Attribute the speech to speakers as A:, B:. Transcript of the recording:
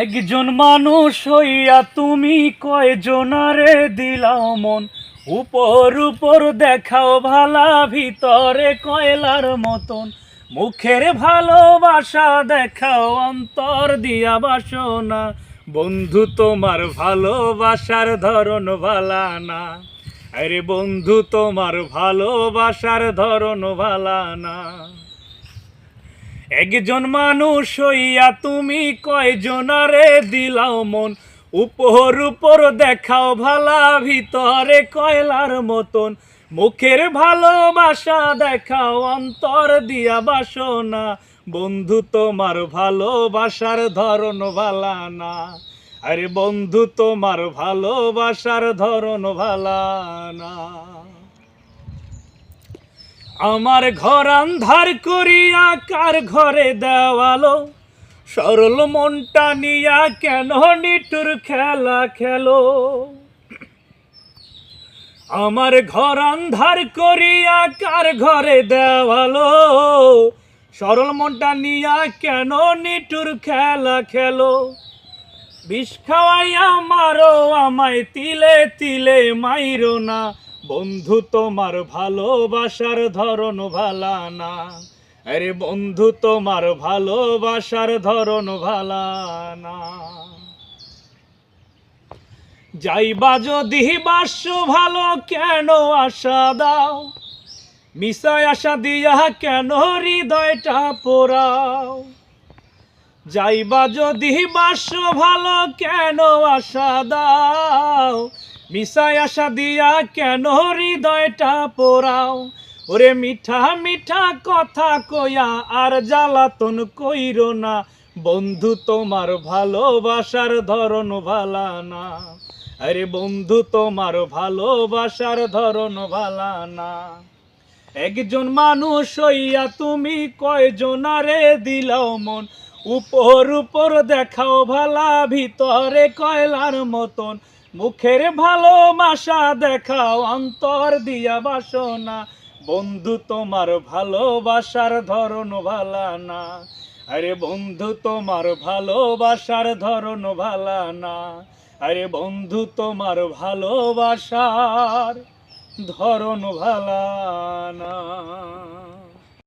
A: একজন মানুষ হইয়া তুমি কয়জনারে দিলাও মন, উপর উপর দেখাও ভালা, ভিতরে কয়লার মতন। মুখের ভালোবাসা দেখাও, অন্তর দিয়া বাসনা। বন্ধু তোমার ভালোবাসার ধরন ভালা না, আরে বন্ধু তোমার ভালোবাসার ধরন ভালা না। একজন মানুষ হইয়া তুমি কয়জনারে দিলাও মন, উপর উপর দেখাও ভালা, ভিতরে কয়লার মতন। মুখের ভালোবাসা দেখাও, অন্তর দিয়া বাসনা। বন্ধু তোমার ভালোবাসার ধরন ভালা না, আরে বন্ধু তোমার ভালোবাসার ধরন ভালা না। আমার ঘর আন্ধার করিয়া কার ঘরে দেওয়ালো, সরল মনটা নিয়া কেন নিটুর খেলা খেলো। আমার ঘর আন্ধার করিয়া কার ঘরে দেওয়ালো, সরল মনটা নিয়া কেন নিটুর খেলা খেলো। বিষ খাওয়াইয়া মারো আমায়, তিলে তিলে মাইরো না। বন্ধু তোমার ভালোবাসার ধরন ভালা না, আরে বন্ধু তোমার ভালোবাসার ধরন ভালা না। যাইবা যদি বাস্য ভালো, কেন আশা দাও, মিশায় আশা দিয়া কেন হৃদয়টা পোড়াও। যাইবা যদি বাস্য ভালো, কেন আশা দাও, মিশায় আশা দিয়া কেন হৃদয়টা পোড়াও। ওরে মিঠা মিঠা কথা কইয়া আর জ্বালাতন কইরো না। বন্ধু তোমার ভালোবাসার ধরন ভালা না, আরে বন্ধু তোমার ভালোবাসার ধরন ভালা না। একজন মানুষ হইয়া তুমি কয়জনারে দিলাও মন, উপর উপর দেখাও ভালা, ভিতরে কয়লার মতন। মুখের ভালোবাসা দেখাও, অন্তর দিয়া বাসনা। বন্ধু তোমার ভালোবাসার ধরন ভালা না, আরে বন্ধু তোমার ভালোবাসার ধরন ভালা না, আরে বন্ধু তোমার ভালোবাসার ধরন ভালা না।